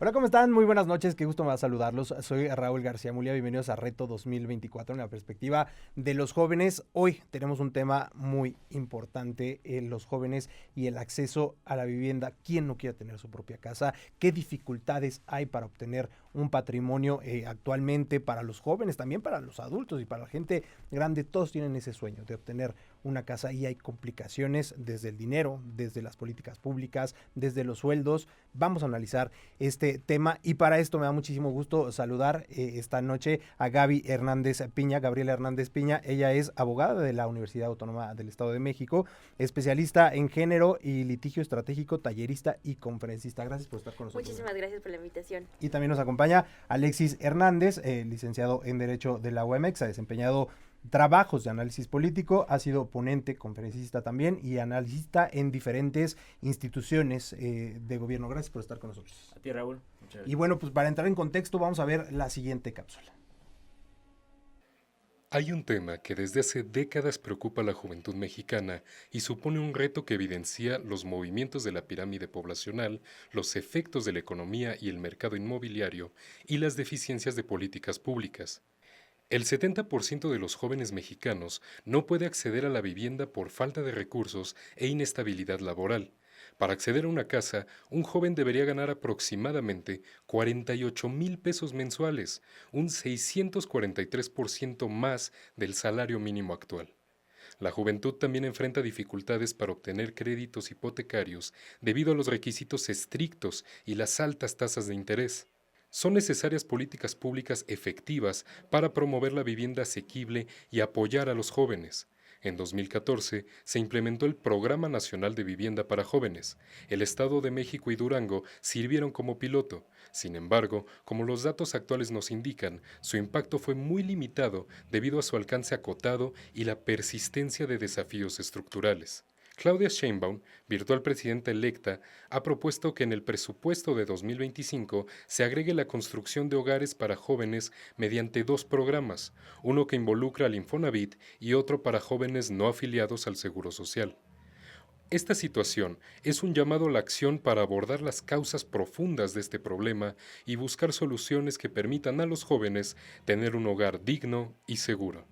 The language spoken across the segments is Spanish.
Hola, ¿cómo están? Muy buenas noches, qué gusto me da saludarlos. Soy Raúl García Mulia, bienvenidos a Reto 2024, en la perspectiva de los jóvenes. Hoy tenemos un tema muy importante, los jóvenes y el acceso a la vivienda. ¿Quién no quiere tener su propia casa? ¿Qué dificultades hay para obtener un patrimonio actualmente para los jóvenes, también para los adultos y para la gente grande? Todos tienen ese sueño de obtener una casa y hay complicaciones desde el dinero, desde las políticas públicas, desde los sueldos. Vamos a analizar este tema y para esto me da muchísimo gusto saludar esta noche a Gaby Hernández Piña, Gabriela Hernández Piña. Ella es abogada de la Universidad Autónoma del Estado de México, especialista en género y litigio estratégico, tallerista y conferencista. Gracias por estar con nosotros. Muchísimas gracias por la invitación. Y también nos acompaña Alexis Hernández, licenciado en Derecho de la UAMX, ha desempeñado trabajos de análisis político, ha sido ponente, conferencista también y analista en diferentes instituciones de gobierno. Gracias por estar con nosotros. A ti, Raúl. Muchas gracias. Y bueno, pues para entrar en contexto vamos a ver la siguiente cápsula. Hay un tema que desde hace décadas preocupa a la juventud mexicana y supone un reto que evidencia los movimientos de la pirámide poblacional, los efectos de la economía y el mercado inmobiliario y las deficiencias de políticas públicas. El 70% de los jóvenes mexicanos no puede acceder a la vivienda por falta de recursos e inestabilidad laboral. Para acceder a una casa, un joven debería ganar aproximadamente 48,000 pesos mensuales, un 643% más del salario mínimo actual. La juventud también enfrenta dificultades para obtener créditos hipotecarios debido a los requisitos estrictos y las altas tasas de interés. Son necesarias políticas públicas efectivas para promover la vivienda asequible y apoyar a los jóvenes. En 2014 se implementó el Programa Nacional de Vivienda para Jóvenes. El Estado de México y Durango sirvieron como piloto. Sin embargo, como los datos actuales nos indican, su impacto fue muy limitado debido a su alcance acotado y la persistencia de desafíos estructurales. Claudia Sheinbaum, virtual presidenta electa, ha propuesto que en el presupuesto de 2025 se agregue la construcción de hogares para jóvenes mediante dos programas, uno que involucra al Infonavit y otro para jóvenes no afiliados al Seguro Social. Esta situación es un llamado a la acción para abordar las causas profundas de este problema y buscar soluciones que permitan a los jóvenes tener un hogar digno y seguro.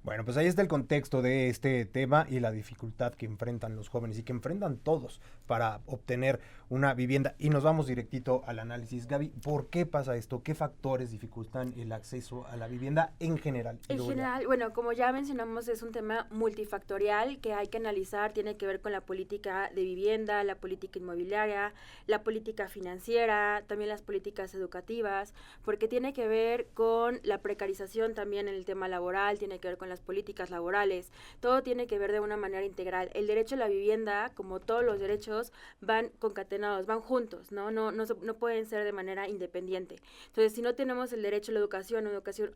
Bueno, pues ahí está el contexto de este tema y la dificultad que enfrentan los jóvenes y que enfrentan todos para obtener una vivienda. Y nos vamos directito al análisis. Gaby, ¿por qué pasa esto? ¿Qué factores dificultan el acceso a la vivienda en general? En general, bueno, como ya mencionamos, es un tema multifactorial que hay que analizar. Tiene que ver con la política de vivienda, la política inmobiliaria, la política financiera, también las políticas educativas, porque tiene que ver con la precarización también en el tema laboral, tiene que ver con las políticas laborales, todo tiene que ver de una manera integral. El derecho a la vivienda, como todos los derechos, van concatenados, van juntos, no pueden ser de manera independiente. Entonces, si no tenemos el derecho a la educación,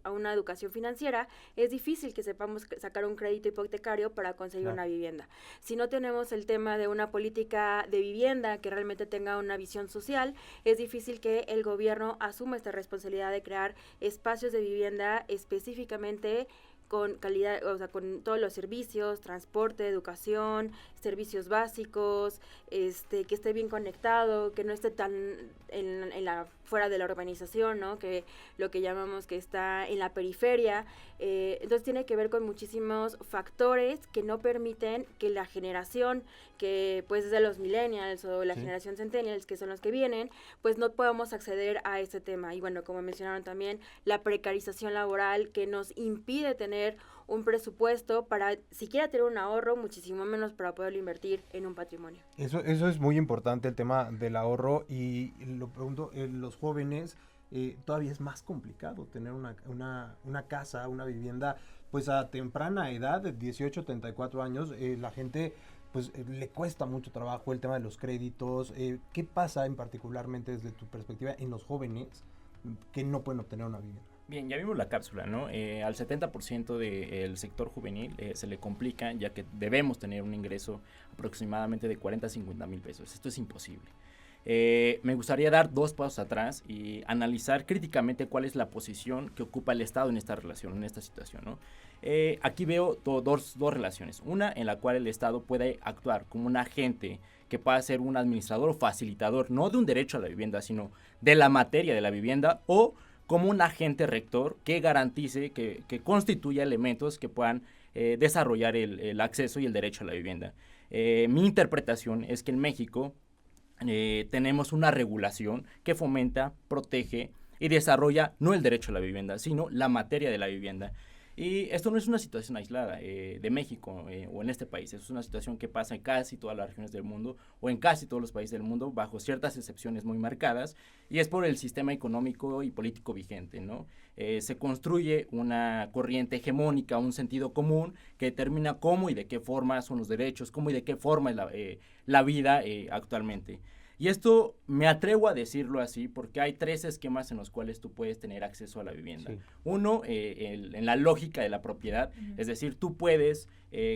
a una educación financiera, es difícil que sepamos sacar un crédito hipotecario para conseguir una vivienda. Si no tenemos el tema de una política de vivienda que realmente tenga una visión social, es difícil que el gobierno asuma esta responsabilidad de crear espacios de vivienda específicamente con calidad, o sea, con todos los servicios, transporte, educación, servicios básicos, que esté bien conectado, que no esté tan fuera de la urbanización, ¿no? Que lo que llamamos que está en la periferia. Entonces tiene que ver con muchísimos factores que no permiten que la generación que pues es de los millennials o la generación centennials, que son los que vienen, pues no podamos acceder a ese tema. Y bueno, como mencionaron también, la precarización laboral que nos impide tener un presupuesto para siquiera tener un ahorro, muchísimo menos para poderlo invertir en un patrimonio. Eso es muy importante, el tema del ahorro, y lo pregunto, los jóvenes todavía es más complicado tener una casa, una vivienda, pues a temprana edad, de 18, 34 años, la gente pues le cuesta mucho trabajo el tema de los créditos. ¿Qué pasa en particularmente desde tu perspectiva en los jóvenes que no pueden obtener una vivienda? Bien, ya vimos la cápsula, ¿no? Al 70% del sector juvenil se le complica, ya que debemos tener un ingreso aproximadamente de 40 a 50 mil pesos. Esto es imposible. Me gustaría dar dos pasos atrás y analizar críticamente cuál es la posición que ocupa el Estado en esta relación, en esta situación, ¿no? Aquí veo dos relaciones. Una en la cual el Estado puede actuar como un agente que pueda ser un administrador o facilitador, no de un derecho a la vivienda, sino de la materia de la vivienda, o como un agente rector que garantice, que constituya elementos que puedan desarrollar el acceso y el derecho a la vivienda. Mi interpretación es que en México tenemos una regulación que fomenta, protege y desarrolla no el derecho a la vivienda, sino la materia de la vivienda. Y esto no es una situación aislada de México o en este país, es una situación que pasa en casi todas las regiones del mundo o en casi todos los países del mundo, bajo ciertas excepciones muy marcadas, y es por el sistema económico y político vigente, ¿no? Se construye una corriente hegemónica, un sentido común que determina cómo y de qué forma son los derechos, cómo y de qué forma es la vida actualmente. Y esto me atrevo a decirlo así porque hay 3 esquemas en los cuales tú puedes tener acceso a la vivienda. Sí. Uno, en la lógica de la propiedad, es decir, tú puedes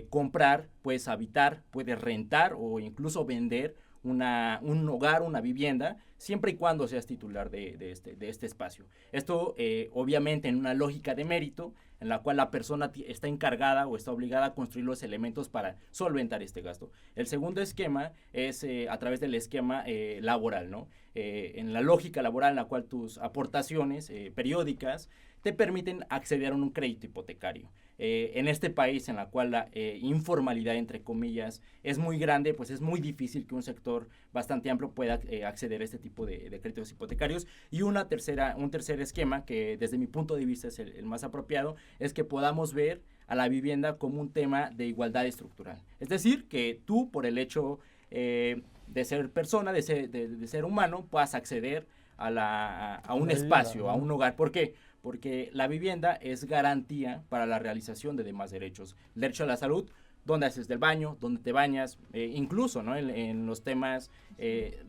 comprar, puedes habitar, puedes rentar o incluso vender un hogar, una vivienda, siempre y cuando seas titular de este espacio. Esto, obviamente, en una lógica de mérito, en la cual la persona está encargada o está obligada a construir los elementos para solventar este gasto. El segundo esquema es a través del esquema laboral, ¿no? En la lógica laboral en la cual tus aportaciones periódicas te permiten acceder a un crédito hipotecario. En este país en la cual la informalidad, entre comillas, es muy grande, pues es muy difícil que un sector bastante amplio pueda acceder a este tipo de créditos hipotecarios. Y un tercer esquema, que desde mi punto de vista es el más apropiado, es que podamos ver a la vivienda como un tema de igualdad estructural. Es decir, que tú, por el hecho de ser persona, de ser humano, puedas acceder a un espacio, a un hogar. ¿Por qué? Porque la vivienda es garantía para la realización de demás derechos. El derecho a la salud, dónde haces del baño, dónde te bañas, incluso, ¿no? en los temas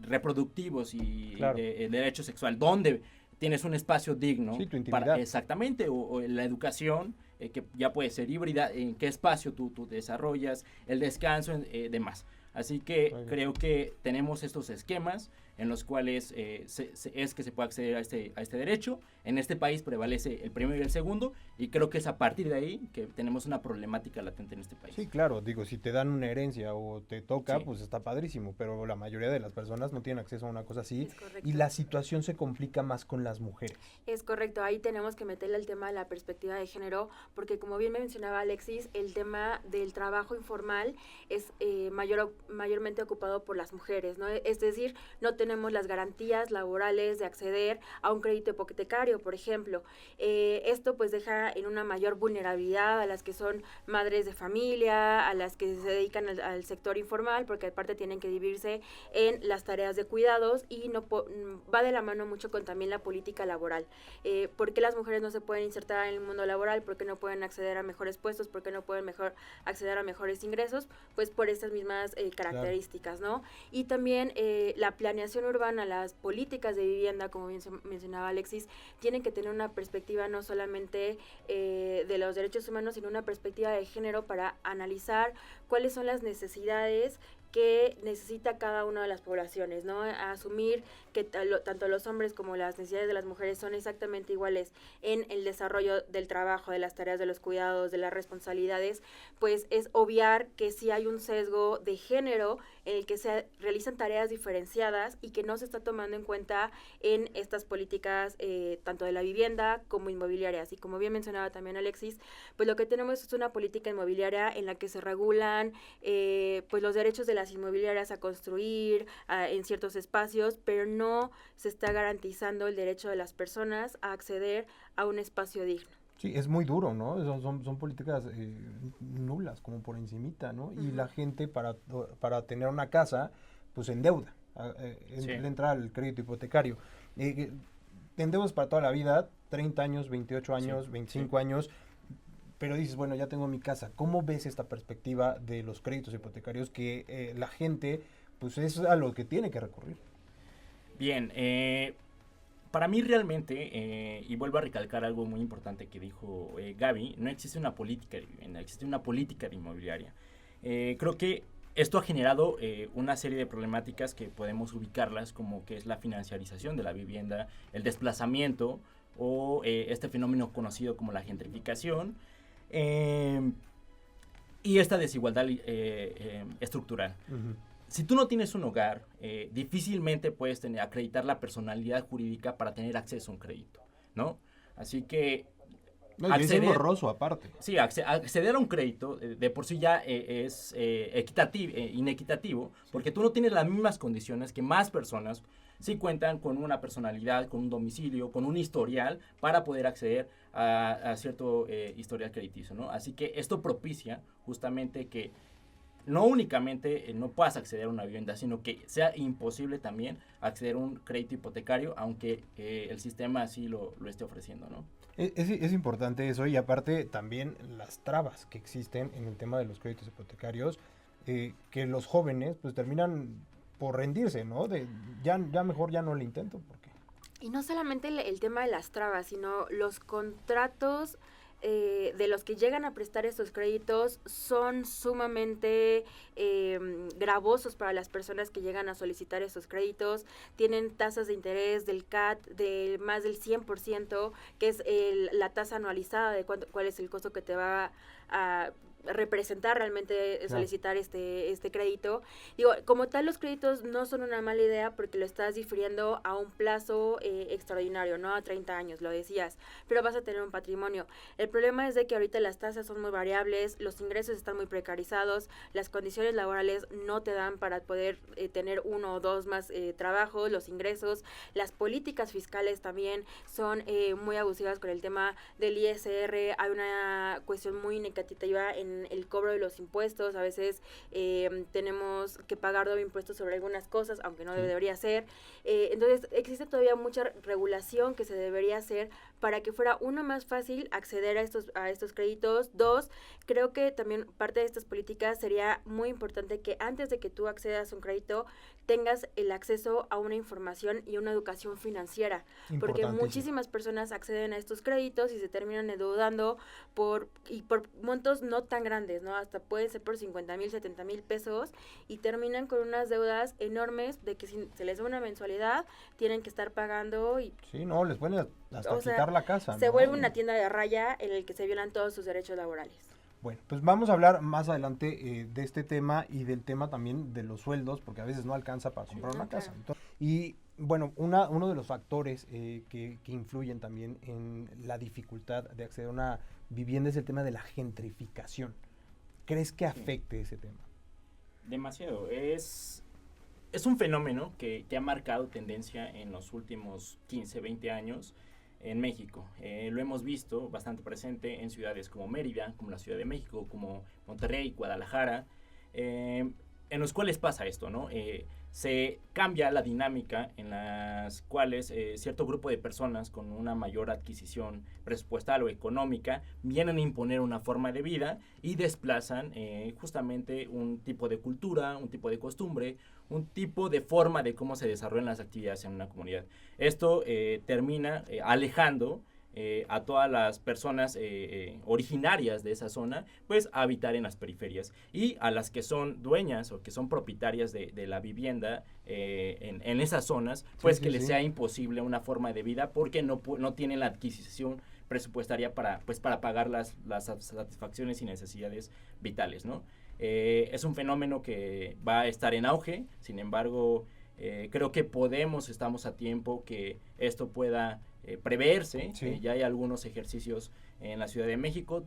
reproductivos y claro, derecho sexual, dónde tienes un espacio digno. Sí, tu intimidad. Exactamente, o la educación, que ya puede ser híbrida, en qué espacio tú desarrollas, el descanso, demás. Así que creo que tenemos estos esquemas en los cuales es que se puede acceder a este derecho. En este país prevalece el primero y el segundo, y creo que es a partir de ahí que tenemos una problemática latente en este país. Sí, claro, digo, si te dan una herencia o te toca, sí, pues está padrísimo, pero la mayoría de las personas no tienen acceso a una cosa así, y la situación se complica más con las mujeres. Es correcto, ahí tenemos que meterle el tema de la perspectiva de género, porque como bien mencionaba Alexis, el tema del trabajo informal es mayormente ocupado por las mujeres, ¿no? Es decir, no tenemos las garantías laborales de acceder a un crédito hipotecario, por ejemplo. Esto pues deja en una mayor vulnerabilidad a las que son madres de familia, a las que se dedican al sector informal, porque aparte tienen que dividirse en las tareas de cuidados, y no va de la mano mucho con también la política laboral. ¿Por qué las mujeres no se pueden insertar en el mundo laboral? ¿Por qué no pueden acceder a mejores puestos? ¿Por qué no pueden acceder a mejores ingresos? Pues por estas mismas características, ¿no? Y también la planeación urbana, las políticas de vivienda, como bien mencionaba Alexis, tienen que tener una perspectiva no solamente de los derechos humanos, sino una perspectiva de género para analizar cuáles son las necesidades que necesita cada una de las poblaciones, ¿no? Asumir que tanto los hombres como las necesidades de las mujeres son exactamente iguales en el desarrollo del trabajo, de las tareas de los cuidados, de las responsabilidades, pues es obviar que sí hay un sesgo de género en el que se realizan tareas diferenciadas y que no se está tomando en cuenta en estas políticas tanto de la vivienda como inmobiliarias. Y como bien mencionaba también Alexis, pues lo que tenemos es una política inmobiliaria en la que se regulan pues los derechos de las inmobiliarias a construir en ciertos espacios, pero no se está garantizando el derecho de las personas a acceder a un espacio digno. Sí, es muy duro, ¿no? Son políticas nulas, como por encimita, ¿no? Uh-huh. Y la gente para tener una casa, pues endeuda, entra al crédito hipotecario. Te endeudas para toda la vida, 30 años, 28 años, sí, 25 sí. años, pero dices, bueno, ya tengo mi casa. ¿Cómo ves esta perspectiva de los créditos hipotecarios que la gente, pues es a lo que tiene que recurrir? Bien, para mí realmente, y vuelvo a recalcar algo muy importante que dijo Gaby, no existe una política de vivienda, existe una política de inmobiliaria. Creo que esto ha generado una serie de problemáticas que podemos ubicarlas como que es la financiarización de la vivienda, el desplazamiento o este fenómeno conocido como la gentrificación, y esta desigualdad estructural. Uh-huh. si tú no tienes un hogar, difícilmente puedes acreditar la personalidad jurídica para tener acceso a un crédito, ¿no? Así que No, y es engorroso aparte. Sí, acceder a un crédito de por sí ya es inequitativo, porque tú no tienes las mismas condiciones que más personas sí cuentan con una personalidad, con un domicilio, con un historial para poder acceder a cierto historial crediticio, ¿no? Así que esto propicia justamente que no únicamente no puedas acceder a una vivienda, sino que sea imposible también acceder a un crédito hipotecario, aunque el sistema así lo esté ofreciendo, ¿no? Es importante eso, y aparte también las trabas que existen en el tema de los créditos hipotecarios, que los jóvenes pues terminan por rendirse, ¿no? Ya mejor ya no le intento porque... Y no solamente el tema de las trabas, sino los contratos de los que llegan a prestar estos créditos son sumamente gravosos para las personas que llegan a solicitar estos créditos. Tienen tasas de interés del CAT de más del 100%, que es la tasa anualizada de cuál es el costo que te va a representar realmente solicitar este crédito. Digo, como tal, los créditos no son una mala idea porque lo estás difiriendo a un plazo extraordinario, ¿no? A 30 años, lo decías, pero vas a tener un patrimonio. El problema es de que ahorita las tasas son muy variables, los ingresos están muy precarizados, las condiciones laborales no te dan para poder tener uno o dos más trabajos, los ingresos, las políticas fiscales también son muy abusivas con el tema del ISR. Hay una cuestión muy inequitativa en el cobro de los impuestos. A veces tenemos que pagar doble impuestos sobre algunas cosas, aunque no debería ser. Entonces existe todavía mucha regulación que se debería hacer para que fuera, uno, más fácil acceder a estos créditos. Dos, creo que también parte de estas políticas sería muy importante que antes de que tú accedas a un crédito tengas el acceso a una información y una educación financiera, porque muchísimas personas acceden a estos créditos y se terminan endeudando por montos no tan grandes, ¿no? Hasta pueden ser por 50,000, 70,000 pesos, y terminan con unas deudas enormes de que si se les da una mensualidad tienen que estar pagando y... Sí, no, les pueden hasta quitar la casa, se ¿no? vuelve una tienda de raya en el que se violan todos sus derechos laborales. Bueno, pues vamos a hablar más adelante de este tema y del tema también de los sueldos, porque a veces no alcanza para comprar una casa. Entonces, y bueno, uno de los factores que influyen también en la dificultad de acceder a una vivienda es el tema de la gentrificación. ¿Crees que afecte ese tema? Demasiado. Es un fenómeno que ha marcado tendencia en los últimos 15, 20 años en México. Lo hemos visto bastante presente en ciudades como Mérida, como la Ciudad de México, como Monterrey, Guadalajara, en los cuales pasa esto, ¿no? Se cambia la dinámica en las cuales cierto grupo de personas con una mayor adquisición presupuestal o económica vienen a imponer una forma de vida y desplazan justamente un tipo de cultura, un tipo de costumbre, un tipo de forma de cómo se desarrollan las actividades en una comunidad. Esto termina alejando a todas las personas originarias de esa zona, pues a habitar en las periferias, y a las que son dueñas o que son propietarias de la vivienda en esas zonas, pues les sea imposible una forma de vida porque no tienen la adquisición presupuestaria para pagar las satisfacciones y necesidades vitales, ¿no? Es un fenómeno que va a estar en auge. Sin embargo, creo que estamos a tiempo que esto pueda preverse. Ya hay algunos ejercicios en la Ciudad de México,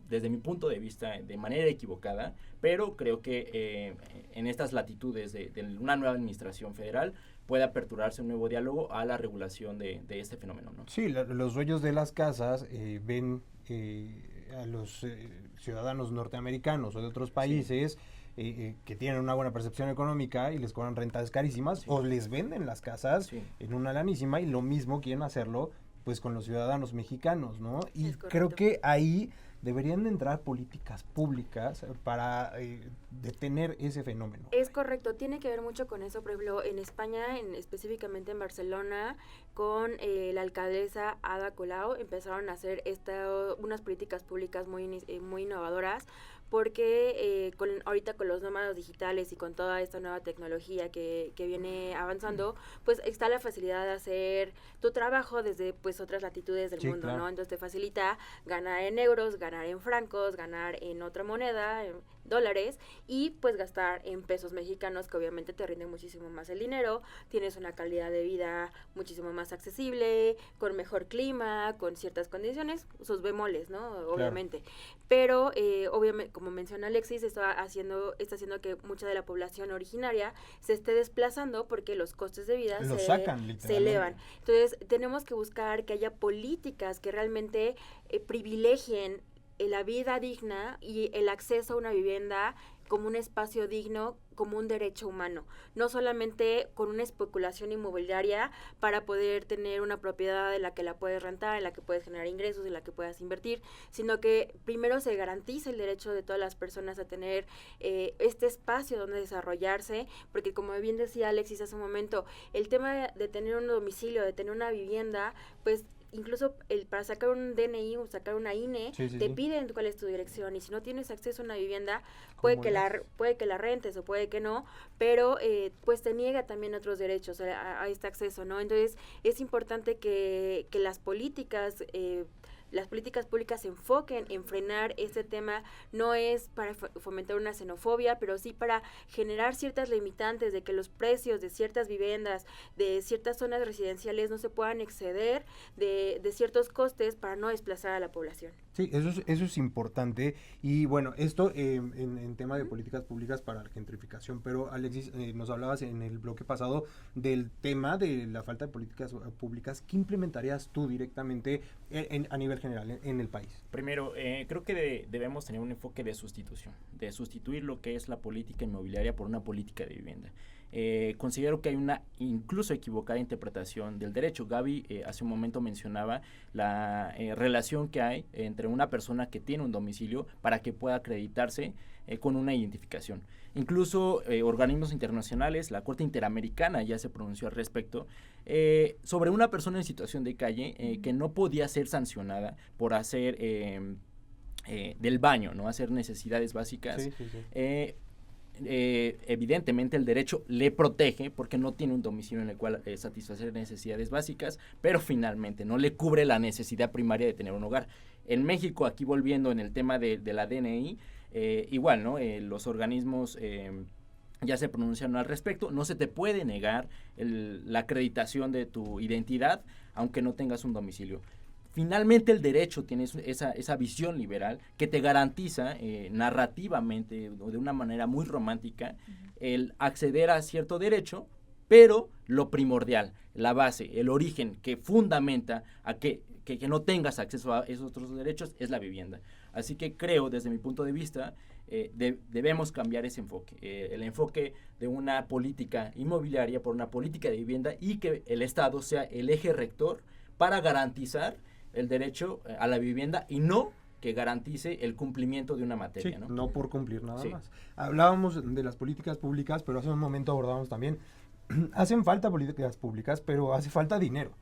desde mi punto de vista, de manera equivocada, pero creo que en estas latitudes de una nueva administración federal puede aperturarse un nuevo diálogo a la regulación de este fenómeno, ¿no? Sí, los dueños de las casas ven a los ciudadanos norteamericanos o de otros países que tienen una buena percepción económica y les cobran rentas carísimas, o les venden las casas en una lanísima, y lo mismo quieren hacerlo pues con los ciudadanos mexicanos, ¿no? Y creo que ahí deberían de entrar políticas públicas para detener ese fenómeno. Es correcto, tiene que ver mucho con eso. Por ejemplo, en España, específicamente en Barcelona, con la alcaldesa Ada Colau, empezaron a hacer unas políticas públicas muy innovadoras, porque ahorita con los nómadas digitales y con toda esta nueva tecnología que viene avanzando, pues está la facilidad de hacer tu trabajo desde pues otras latitudes del mundo, ¿no? Entonces te facilita ganar en euros, ganar en francos, ganar en otra moneda, dólares y pues gastar en pesos mexicanos, que obviamente te rinde muchísimo más el dinero, tienes una calidad de vida muchísimo más accesible, con mejor clima, con ciertas condiciones, sus bemoles, ¿no? Obviamente. Claro. Pero obviamente, como menciona Alexis, está haciendo que mucha de la población originaria se esté desplazando porque los costes de vida se elevan. Entonces, tenemos que buscar que haya políticas que realmente privilegien la vida digna y el acceso a una vivienda como un espacio digno, como un derecho humano, no solamente con una especulación inmobiliaria para poder tener una propiedad en la que la puedes rentar, en la que puedes generar ingresos, en la que puedas invertir, sino que primero se garantice el derecho de todas las personas a tener este espacio donde desarrollarse, porque como bien decía Alexis hace un momento, el tema de tener un domicilio, de tener una vivienda, pues incluso para sacar un DNI o sacar una INE, te piden cuál es tu dirección, y si no tienes acceso a una vivienda, puede que la rentes o puede que no, pero pues te niega también otros derechos a este acceso, ¿no? Entonces es importante que las políticas públicas se enfoquen en frenar este tema, no es para fomentar una xenofobia, pero sí para generar ciertas limitantes de que los precios de ciertas viviendas, de ciertas zonas residenciales no se puedan exceder de ciertos costes para no desplazar a la población. Sí, eso es importante. Y bueno, esto en tema de políticas públicas para la gentrificación, pero Alexis, nos hablabas en el bloque pasado del tema de la falta de políticas públicas. ¿Qué implementarías tú directamente a nivel general en el país? Primero, creo que debemos tener un enfoque de sustitución, de sustituir lo que es la política inmobiliaria por una política de vivienda. Considero que hay una incluso equivocada interpretación del derecho. Gaby hace un momento mencionaba la relación que hay entre una persona que tiene un domicilio para que pueda acreditarse con una identificación. Incluso organismos internacionales, la Corte Interamericana ya se pronunció al respecto, sobre una persona en situación de calle que no podía ser sancionada por hacer del baño, ¿no? Hacer necesidades básicas. Evidentemente el derecho le protege porque no tiene un domicilio en el cual satisfacer necesidades básicas, pero finalmente no le cubre la necesidad primaria de tener un hogar. En México, aquí volviendo en el tema de la DNI, igual, ¿no? Los organismos ya se pronunciaron al respecto. No se te puede negar la acreditación de tu identidad aunque no tengas un domicilio. Finalmente el derecho tiene esa visión liberal que te garantiza narrativamente o de una manera muy romántica el acceder a cierto derecho, pero lo primordial, la base, el origen que fundamenta a que no tengas acceso a esos otros derechos es la vivienda. Así que creo, desde mi punto de vista, debemos cambiar ese enfoque, el enfoque de una política inmobiliaria por una política de vivienda y que el Estado sea el eje rector para garantizar el derecho a la vivienda y no que garantice el cumplimiento de una materia. Sí, no por cumplir nada más. Hablábamos de las políticas públicas, pero hace un momento abordábamos también, hacen falta políticas públicas, pero hace falta dinero.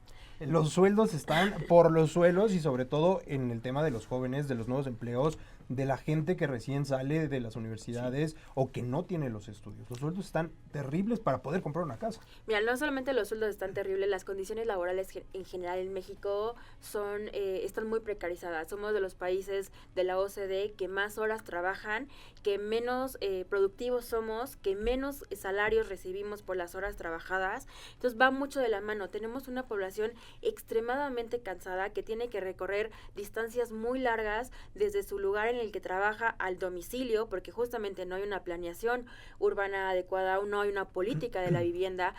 Los sueldos están por los suelos y sobre todo en el tema de los jóvenes, de los nuevos empleos, de la gente que recién sale de las universidades o que no tiene los estudios. Los sueldos están terribles para poder comprar una casa. Mira, no solamente los sueldos están terribles, las condiciones laborales en general en México están muy precarizadas. Somos de los países de la OCDE que más horas trabajan, que menos productivos somos, que menos salarios recibimos por las horas trabajadas. Entonces va mucho de la mano. Tenemos una población extremadamente cansada que tiene que recorrer distancias muy largas desde su lugar en el que trabaja al domicilio, porque justamente no hay una planeación urbana adecuada, no hay una política de la vivienda.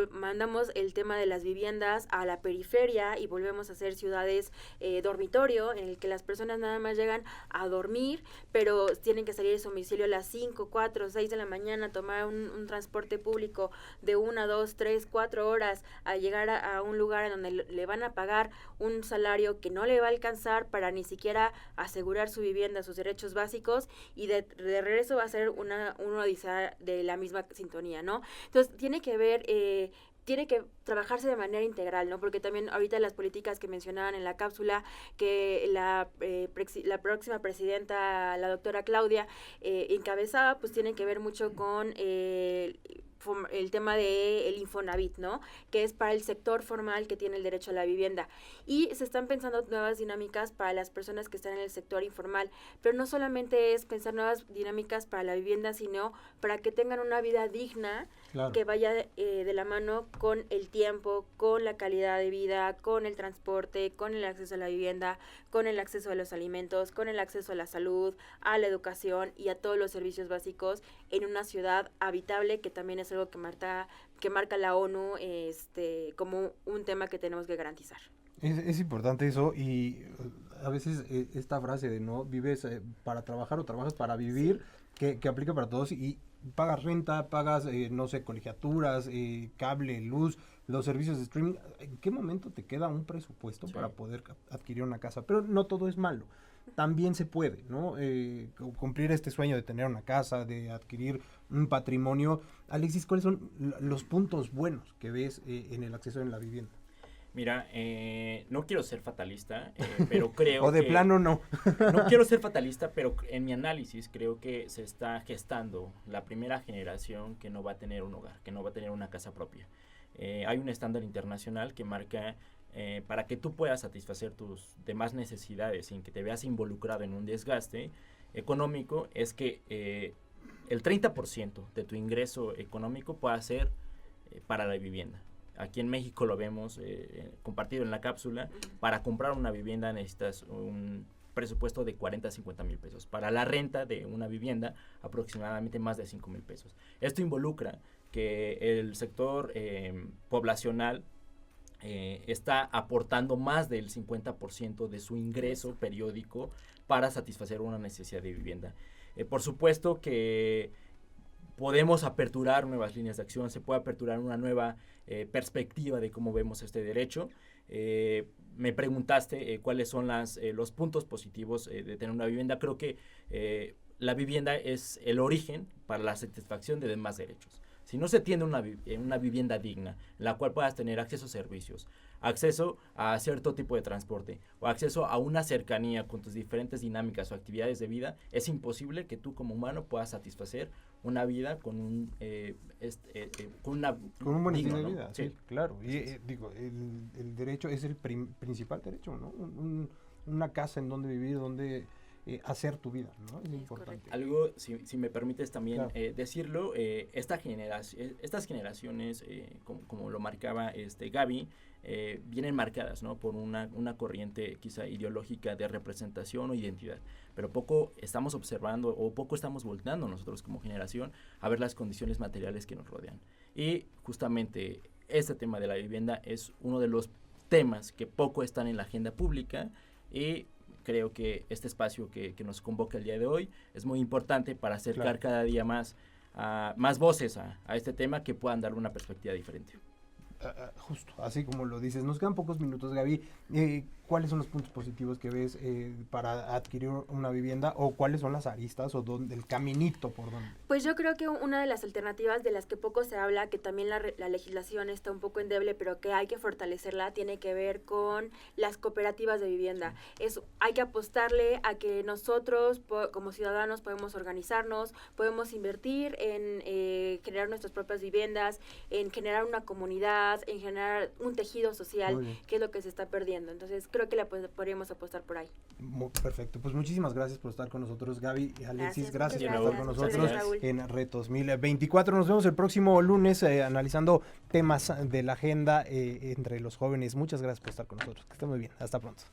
Mandamos el tema de las viviendas a la periferia y volvemos a hacer ciudades dormitorio, en el que las personas nada más llegan a dormir, pero tienen que salir de su domicilio a las 5, 4, 6 de la mañana, tomar un transporte público de 1, 2, 3, 4 horas a llegar a un lugar en donde le van a pagar un salario que no le va a alcanzar para ni siquiera asegurar su vivienda, sus derechos básicos, y de regreso va a ser una odisea de la misma sintonía, ¿no? Entonces tiene que trabajarse de manera integral, ¿no? Porque también ahorita las políticas que mencionaban en la cápsula, que la próxima presidenta, la doctora Claudia, encabezaba, pues tienen que ver mucho con el tema del Infonavit, ¿no? Que es para el sector formal que tiene el derecho a la vivienda. Y se están pensando nuevas dinámicas para las personas que están en el sector informal, pero no solamente es pensar nuevas dinámicas para la vivienda, sino para que tengan una vida digna, Claro. que vaya de la mano con el tiempo, con la calidad de vida, con el transporte, con el acceso a la vivienda, con el acceso a los alimentos, con el acceso a la salud, a la educación y a todos los servicios básicos en una ciudad habitable, que también es algo que marca la ONU como un tema que tenemos que garantizar. Es importante eso y a veces esta frase de no vives para trabajar o trabajas para vivir, que aplica para todos y pagas renta, pagas, no sé, colegiaturas, cable, luz, los servicios de streaming. ¿En qué momento te queda un presupuesto para poder adquirir una casa? Pero no todo es malo. También se puede, ¿no? Cumplir este sueño de tener una casa, de adquirir un patrimonio. Alexis, ¿cuáles son los puntos buenos que ves en el acceso en la vivienda? Mira, no quiero ser fatalista, pero creo o de que... plano no. No quiero ser fatalista, pero en mi análisis creo que se está gestando la primera generación que no va a tener un hogar, que no va a tener una casa propia. Hay un estándar internacional que marca para que tú puedas satisfacer tus demás necesidades sin que te veas involucrado en un desgaste económico, es que el 30% de tu ingreso económico pueda ser para la vivienda. Aquí en México lo vemos compartido en la cápsula. Para comprar una vivienda necesitas un presupuesto de 40 a 50 mil pesos. Para la renta de una vivienda, aproximadamente más de 5 mil pesos. Esto involucra que el sector poblacional está aportando más del 50% de su ingreso periódico para satisfacer una necesidad de vivienda. Por supuesto que podemos aperturar nuevas líneas de acción, se puede aperturar una nueva perspectiva de cómo vemos este derecho. Me preguntaste cuáles son los puntos positivos de tener una vivienda. Creo que la vivienda es el origen para la satisfacción de demás derechos. Si no se tiene una vivienda digna, en la cual puedas tener acceso a servicios, acceso a cierto tipo de transporte o acceso a una cercanía con tus diferentes dinámicas o actividades de vida, es imposible que tú como humano puedas satisfacer una vida con un buen estilo de ¿no? vida, sí, claro. Y el derecho es el principal derecho, ¿no? Una casa en donde vivir, donde hacer tu vida, ¿no? Es importante. Algo, si me permites también claro. decirlo, estas generaciones, como lo marcaba Gaby, vienen marcadas, ¿no? Por una corriente quizá ideológica de representación o identidad, pero poco estamos observando o poco estamos volteando nosotros como generación a ver las condiciones materiales que nos rodean. Y justamente este tema de la vivienda es uno de los temas que poco están en la agenda pública, y creo que este espacio que nos convoca el día de hoy es muy importante para acercar cada día más voces a este tema que puedan darle una perspectiva diferente. Justo, así como lo dices. Nos quedan pocos minutos, Gaby. ¿Cuáles son los puntos positivos que ves para adquirir una vivienda, o cuáles son las aristas o el caminito por donde? Pues yo creo que una de las alternativas de las que poco se habla, que también la legislación está un poco endeble, pero que hay que fortalecerla, tiene que ver con las cooperativas de vivienda. Hay que apostarle a que nosotros como ciudadanos podemos organizarnos, podemos invertir en generar nuestras propias viviendas, en generar una comunidad, en generar un tejido social, que es lo que se está perdiendo. Entonces creo que podríamos apostar por ahí. Perfecto, pues muchísimas gracias por estar con nosotros, Gaby y Alexis. Gracias por estar con nosotros en Reto 2024. Nos vemos el próximo lunes analizando temas de la agenda entre los jóvenes. Muchas gracias por estar con nosotros. Que estén muy bien. Hasta pronto.